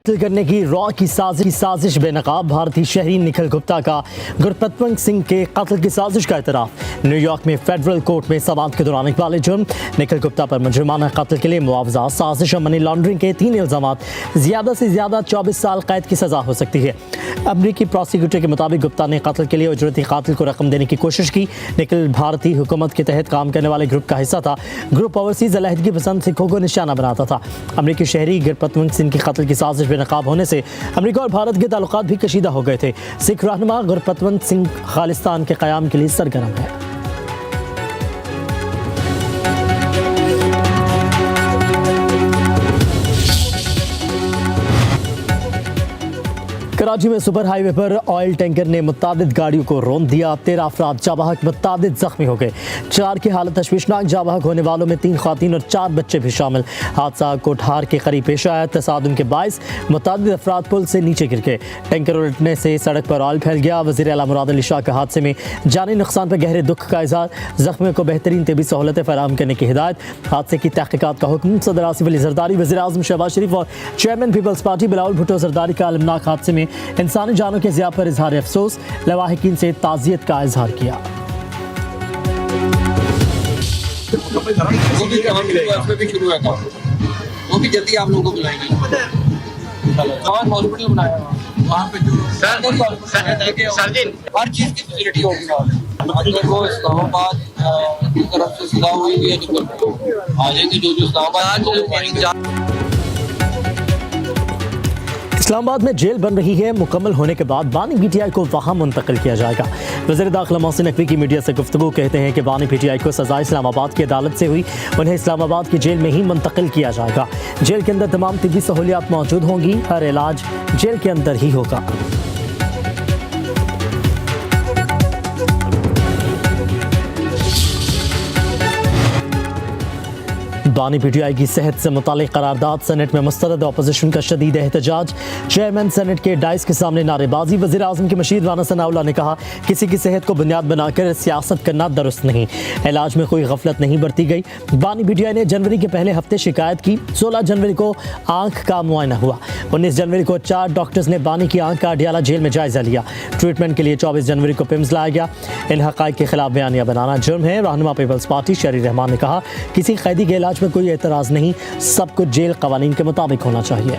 कत्ल करने की रॉ की साजिश बेनकाब भारतीय शहरी निखिल गुप्ता का गुरपतवंत सिंह के कत्ल की साजिश का इतराफ़। न्यूयॉर्क में फेडरल कोर्ट में समाअत के दौरान इकबाल जुर्म निखिल गुप्ता पर मुजरिमाना कत्ल के लिए मुआवजा, साजिश और मनी लॉन्ड्रिंग के 3 इल्ज़ाम, ज़्यादा से ज़्यादा 24 साल कैद की सज़ा हो सकती है। अमरीकी प्रोसिक्यूटर के मुताबिक गुप्ता ने कत्ल के लिए उजरती कातिल को रकम देने की कोशिश की। निखिल भारतीय हुकूमत के तहत काम करने वाले ग्रुप का हिस्सा था। ग्रुप ओवरसीज अलहदगी पसंद सिखों को निशाना बनाता था। अमरीकी शहरी गुरपतवंत सिंह के कत्ल की साजिश बेनकाब होने से अमरीका और भारत के ताल्लुकात भी कशीदा हो गए थे। सिख रहनुमा गुरपतवंत सिंह खालिस्तान के क़याम के लिए सरगर्म है। कराची में सुपर हाईवे पर ऑयल टैंकर ने मुतादिद गाड़ियों को रौंद दिया। 13 अफराद जाबहक, मुतादिद जख्मी हो गए। 4 की हालत तशवीशनाक, जाबहक होने वालों में 3 ख़वातीन और 4 बच्चे भी शामिल। हादसा कोठार के करीब पेश आया। तसादुम के बायस मुतादिद अफराद पुल से नीचे गिर गए। टैंकर उलटने से सड़क पर ऑयल फैल गया। वज़ीर आला मुराद अली शाह का हादसे में जानी नुकसान पर गहरे दुख का इज़हार, ज़ख्मियों को बेहतरीन तिबी सहूलतें फराहम करने की हिदायत। हादसे की तहक़ीक़ात का हुक्म। सदर आसिफ अली ज़रदारी, वज़ीर आज़म शहबाज शरीफ और chairman peoples party Bilawal Bhutto Zardari का अलमनाक हादसे में इंसानी जानों के ज़िया पर इजहार अफसोस, लवाहिकीन से ताज़ियत का इजहार किया। वो भी जल्दी आप लोगों को बुलाएंगे। हॉस्पिटल बनाया वहाँ पे जो हर चीज़ की फैसिलिटी होगी। वो इस्लामाबाद की तरफ से सलाह हुई है तो आ जाएंगे जो इस्लामाबाद। इस्लामाबाद में जेल बन रही है। मुकम्मल होने के बाद बानी पीटीआई को वहाँ मुंतकिल किया जाएगा। वज़ीर दाखिला मोहसिन नकवी की मीडिया से गुफ्तगू, कहते हैं कि बानी पीटीआई को सज़ा इस्लामाबाद की अदालत से हुई, उन्हें इस्लामाबाद की जेल में ही मुंतकिल किया जाएगा। जेल के अंदर तमाम तिब्बी सहूलियात मौजूद होंगी। हर इलाज जेल के अंदर ही होगा। बानी पीटीआई की सेहत से मुतालिक करारदाद, सेनेट में मुस्तरद अपोजिशन का शदीद एहतजाज। चेयरमैन सेनेट के डाइस के सामने नारेबाजी। वज़ीर आज़म के मशीर राना सनाउल्लाह ने कहा, किसी की सेहत को बुनियाद बनाकर सियासत करना दुरुस्त नहीं। इलाज में कोई गफलत नहीं बरती गई। बानी पीटीआई ने जनवरी के पहले हफ्ते शिकायत की। 16 जनवरी को आँख का मुआयना हुआ। 19 जनवरी को 4 डॉक्टर्स ने बानी की आँख का अडियाला जेल में जायजा लिया। ट्रीटमेंट के लिए 24 जनवरी को पिम्स लाया गया। इन हक़ाइक़ के खिलाफ बयानिया बनाना जुर्म है। रहनुमा पीपल्स पार्टी शरी रहमान ने कहा, किसी कैदी के इलाज में कोई एतराज़ नहीं, सब कुछ जेल कवानीन के मुताबिक होना चाहिए।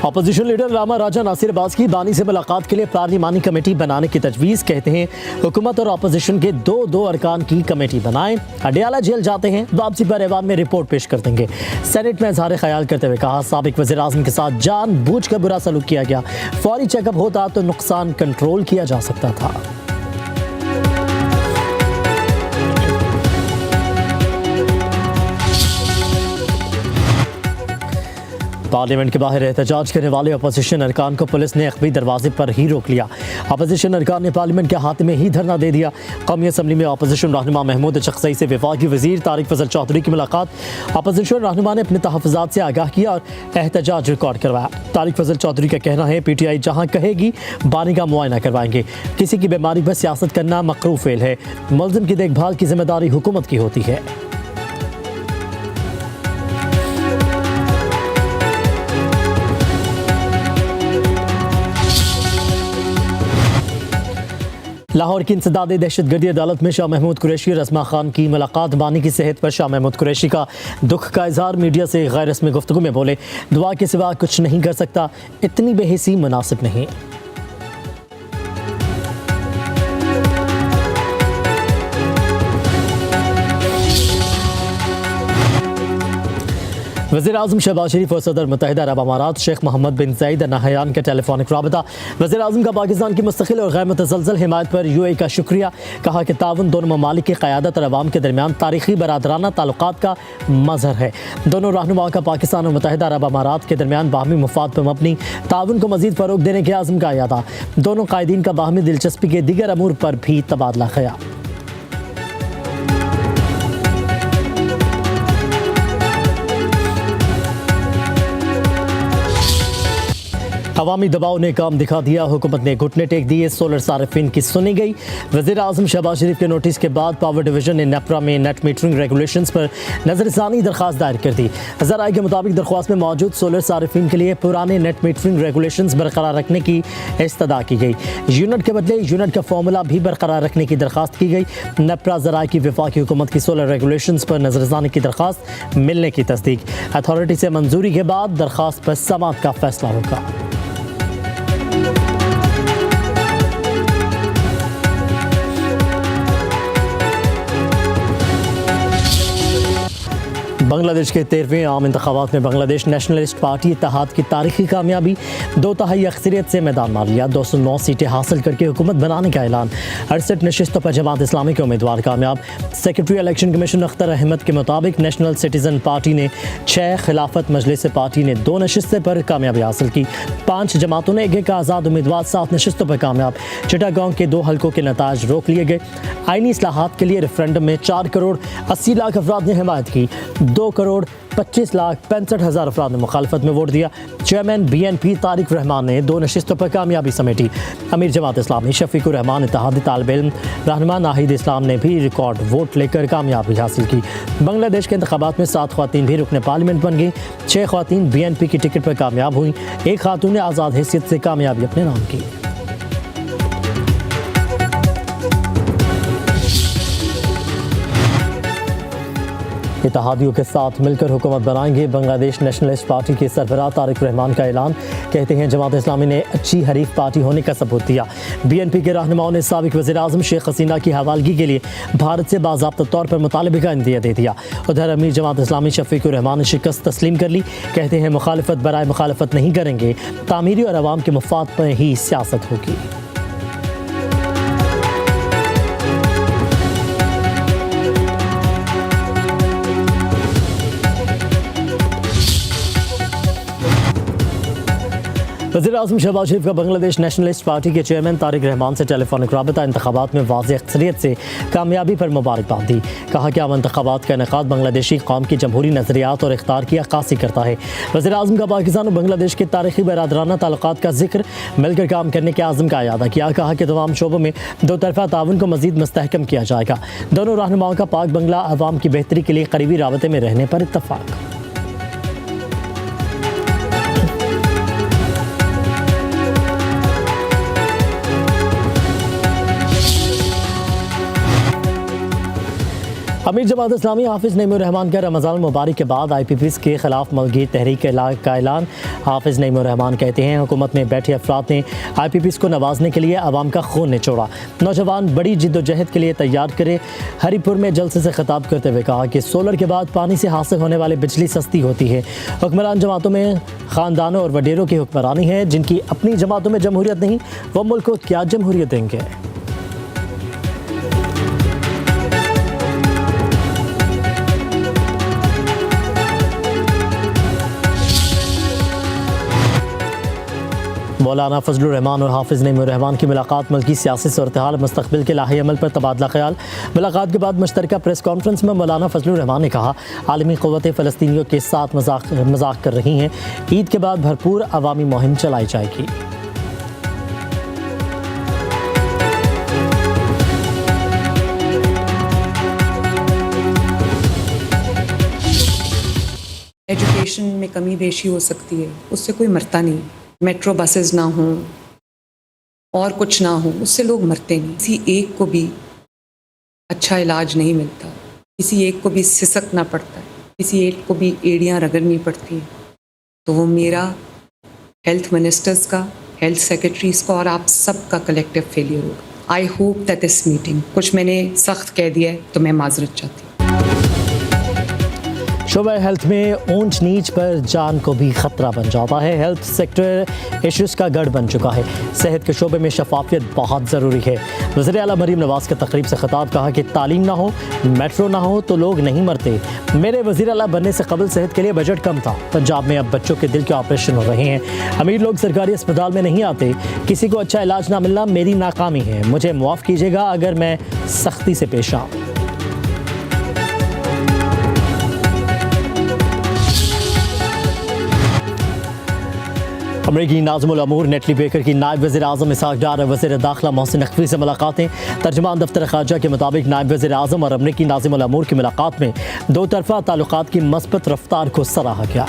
अपोजिशन लीडर रामा राजा नासिर अब्बास की बानी से मुलाकात के लिए पार्लिमानी कमेटी बनाने की तजवीज़। कहते हैं हुकूमत और अपोजिशन के दो अरकान की कमेटी बनाएं। अडियाला जेल जाते हैं, वापसी पर ऐवान में रिपोर्ट पेश कर देंगे। सेनेट में इजहार ख्याल करते हुए कहा, साबिक वज़ीर आज़म के साथ जानबूझकर बुरा सलूक किया गया। फौरी चेकअप होता तो नुकसान कंट्रोल किया जा सकता था। पार्लियामेंट के बाहर एहतजाज करने वाले अपोजिशन अरकान को पुलिस ने अखबी दरवाजे पर ही रोक लिया। अपोजिशन अरकान ने पार्लियामेंट के हाथ में ही धरना दे दिया। कौमी असम्बली में अपोजिशन रहनुमा महमूद चकसई से वफाकी वज़ीर तारिक फजल चौधरी की मुलाकात। अपोजिशन रहनुमा ने अपने तहफ़्फ़ुज़ात से आगाह किया और एहतजाज रिकॉर्ड करवाया। तारिक फजल चौधरी का कहना है, पीटीआई जहाँ कहेगी बानी का मुआयना करवाएंगे। किसी की बीमारी पर सियासत करना मकरूह फेल है। मुल्ज़िम की देखभाल की जिम्मेदारी हुकूमत की होती है। लाहौर की इंसदाद दहशतगर्दी अदालत में शाह महमूद कुरैशी और रस्मा खान की मुलाकात। बानी की सेहत पर शाह महमूद कुरैशी का दुख का इजहार। मीडिया से गैर रस्मी गुफ्तगू में बोले, दुआ के सिवा कुछ नहीं कर सकता, इतनी बेहिसी मुनासिब नहीं। वज़ीर आज़म शहबाज शरीफ और सदर मुत्तहिदा अरब अमारात शेख मोहम्मद बिन ज़ायद अल नहयान का टेलीफोनिक राबता। वज़ीर आज़म का पाकिस्तान की मुस्तकिल और गैर मुतज़लज़ल हिमायत पर UAE का शुक्रिया। कहा कि ताउन दोनों ममालिक की क़यादत और अवाम के दरमियान तारीख़ी बरादराना ताल्लुकात का मज़हर है। दोनों रहनुमाओं का पाकिस्तान और मुत्तहिदा अरब अमारात के दरमियान बाहमी मुफाद पर मबनी ताउन को मज़ीद फ़रोग़ देने के आज़म का यादा। दोनों कायदीन का बाहमी दिलचस्पी के दीगर अमूर पर भी तबादला ख़याल। अवामी दबाव ने काम दिखा दिया, हुकूमत ने घुटने टेक दिए, सोलर सार्फिन की सुनी गई। वज़ीर आज़म शहबाज शरीफ के नोटिस के बाद पावर डिवीजन ने नेपरा में नेट मीटरिंग रेगुलेशंस पर नजरसानी दरख्वास्त दायर कर दी। ज़राए के मुताबिक दरख्वास्त में मौजूद सोलर सार्फिन के लिए पुराने नेट मीटरिंग रेगुलेशंस बरकरार रखने की इस्तदा की गई। यूनिट के बदले यूनिट का फॉर्मूला भी बरकरार रखने की दरख्वास्त की गई। नेपरा ज़राए की वफाकी हुकूमत की सोलर रेगुलेशंस पर नजरसानी की दरख्वास्त मिलने की तस्दीक। अथॉरिटी से मंजूरी के बाद दरख्वास्त पर समाअत का फैसला होगा। बांग्लादेश के 13वें आम इंतखाबात में बांग्लादेश नेशनलिस्ट पार्टी इत्तेहाद की तारीखी कामयाबी, 2/3 अक्सरियत से मैदान मार लिया। 209 सीटें हासिल करके हुकूमत बनाने का ऐलान। 68 नशिस्तों पर जमात इस्लामी के उम्मीदवार कामयाब। Secretary election commission Akhtar Ahmed के मुताबिक नेशनल सिटीजन पार्टी ने 6, खिलाफत मजलिस पार्टी ने 2 नशिस्तों पर कामयाबी हासिल की। 5 जमातों ने एक आज़ाद उम्मीदवार 7 नशिस्तों पर कामयाब। चिटागांव के 2 हल्कों के नताज रोक लिए गए। आईनी इस्लाहात के लिए रेफरेंडम में 4 करोड़ 80 लाख अफराद ने हिमायत की। 2 करोड़ 25 लाख 65 हज़ार अफराद ने मुखालफत में वोट दिया। चेयरमैन BNP तारिक रहमान ने 2 नशिस्तों पर कामयाबी समेटी। अमीर जमात इस्लामी शफीकुर रहमान इत्तेहादी तालिब इल्म रहनुमा नाहिद इस्लाम ने भी रिकॉर्ड वोट लेकर कामयाबी हासिल की। बांग्लादेश के इंतखाबात में 7 ख़वातीन भी रुकने पार्लियामेंट बन गई। 6 ख़वातीन BNP की टिकट पर कामयाब हुई। 1 खातून ने आज़ाद हैसियत से कामयाबी अपने नाम की। इत्तेहादियों के साथ मिलकर हुकूमत बनाएंगे, बांग्लादेश नेशनलिस्ट पार्टी के सरबराह तारिक रहमान का ऐलान। कहते हैं जमात इस्लामी ने अच्छी हरीफ पार्टी होने का सबूत दिया। BNP के रहनुमाओं ने साबिक वज़ीर आज़म शेख हसीना की हवालगी के लिए भारत से बाज़ाब्ता तौर पर मुतालबे का इंदिया दे दिया। उधर अमीर जमात इस्लामी शफीकुर रहमान ने शिकस्त तस्लीम कर ली। कहते हैं मुखालफत बराए मुखालफत नहीं करेंगे, तामीरी और अवाम के मफाद पर ही सियासत होगी। वज़ीर आज़म शहबाज शरीफ का बांग्लादेश नेशनलिस्ट पार्टी के चेयरमैन तारिक रहमान से टेलीफोनिक राबता इंतखाबात में वाज़ेह अक्सरियत से कामयाबी पर मुबारकबाद दी। कहा कि आम इंतखाबात का इनेकाद बांग्लादेशी कौम की जमहूरी नज़रियात और इख्तियार की अक्कासी करता है। वज़ीर आज़म का पाकिस्तान और बांग्लादेश के तारीखी बरादराना ताल्लुकात का जिक्र, मिलकर काम करने के आज़म का इयादा किया। कहा कि तमाम शोबों में 2 तरफ़ा ताउन को मज़ीद मुस्तहकम किया जाएगा। दोनों रहनुमाओं का पाक बंगला अवाम की बेहतरी के लिए करीबी राबते में रहने पर इत्तफ़ाक़। अमीर जमात इस्लामी हाफिज़ नईमुर रहमान का रमज़ान मुबारक के बाद IPPs के खिलाफ मलगी तहरीक का ऐलान। हाफिज़ नईमुर रहमान कहते हैं हुकूमत में बैठे अफराद ने IPPs को नवाजने के लिए आवाम का खून निचोड़ा। नौजवान बड़ी जिद्दोजहद के लिए तैयार करें। हरीपुर में जलसे से खिताब करते हुए कहा कि सोलर के बाद पानी से हासिल होने वाली बिजली सस्ती होती है। हुक्मरान जमातों में ख़ानदानों और वडेरों की हुक्मरानी है, जिनकी अपनी जमातों में जमहूरियत नहीं, वो मुल्क को क्या जमहूरियत देंगे। मौलाना फजलुर रहमान और हाफिज़ नईमुर रहमान की मुलाकात मुल्की सियासी सूरत-ए-हाल मुस्तक़बिल के लाहे अमल पर तबादला ख्याल। मुलाकात के बाद मुश्तरका प्रेस कॉन्फ्रेंस में मौलाना फजलुर रहमान ने कहा आलमी क़ुव्वतें फ़लस्तीनियों के साथ मजाक कर रही हैं। ईद के बाद भरपूर अवामी मुहिम चलाई जाएगी। एजुकेशन में कमी बेशी हो सकती है, उससे कोई मरता नहीं। मेट्रो बसेस ना हों और कुछ ना हो, उससे लोग मरते नहीं। किसी एक को भी अच्छा इलाज नहीं मिलता, किसी एक को भी सिसकना पड़ता है, किसी एक को भी एड़ियाँ रगड़नी पड़ती हैं। तो वो मेरा, हेल्थ मिनिस्टर्स का, हेल्थ सेक्रेटरीज का और आप सब का कलेक्टिव फेलियर होगा। I hope that this meeting, कुछ मैंने सख्त कह दिया है तो मैं माजरत चाहती हूँ। शोबा हेल्थ में ऊंच नीच पर जान को भी खतरा बन जाता है। हेल्थ सेक्टर इश्यूज़ का गढ़ बन चुका है। सेहत के शोबे में शफाफियत बहुत ज़रूरी है। वज़ीर आला मरीम नवाज़ के तकरीब से खिताब, कहा कि तालीम ना हो, मेट्रो ना हो तो लोग नहीं मरते। मेरे वज़ीर आला बनने से कबल सेहत के लिए बजट कम था। पंजाब में अब बच्चों के दिल के ऑपरेशन हो रहे हैं। अमीर लोग सरकारी अस्पताल में नहीं आते। किसी को अच्छा इलाज ना मिलना मेरी नाकामी है। मुझे मुआफ़ कीजिएगा अगर मैं सख्ती से पेश आऊँ। अमरीकी नाज़िमुल अमूर नेटली बेकर की नायब वज़ीर आज़म इसहाक़ डार और वज़ीर दाखिला मोहसिन नकवी से मुलाकातें। तर्जुमान दफ्तर ख़ारजा के मुताबिक नायब वज़ीर आज़म और अमरीकी नाज़िमुल अमूर की मुलाकात में दो तरफ़ा ताल्लुकात की मस्बत रफ्तार को सराहा गया।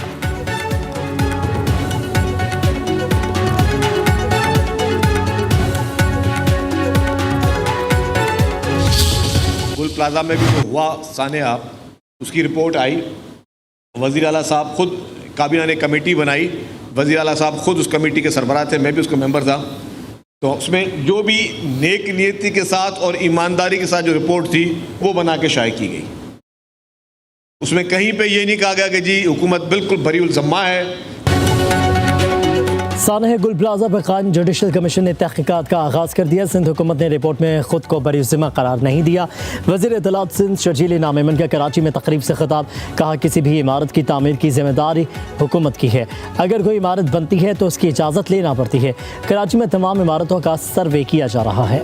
गुल प्लाजा में भी जो हुआ सानिया, उसकी रिपोर्ट आई। वज़ीर आला साहब खुद, काबीना ने कमेटी बनाई, वज़ीर आला साहब खुद उस कमेटी के सरबराह थे, मैं भी उसका मेंबर था। तो उसमें जो भी नेक नियति के साथ और ईमानदारी के साथ जो रिपोर्ट थी वो बना के शाये की गई। उसमें कहीं पे ये नहीं कहा गया कि जी हुकूमत बिल्कुल बरीउल ज़म्मा है। सानह गुल प्लाजा पर कायम जुडिशल कमीशन ने तहकीकात का आगाज़ कर दिया। सिंध हुकूमत ने रिपोर्ट में खुद को बरीउज़्ज़िम्मा करार नहीं दिया। वज़ीर इत्तलात सिंध शर्जील नामेमन का कराची में तकरीब से खिताब, कहा किसी भी इमारत की तामीर की जिम्मेदारी हुकूमत की है। अगर कोई इमारत बनती है तो उसकी इजाज़त लेना पड़ती है। कराची में तमाम इमारतों का सर्वे किया जा रहा है।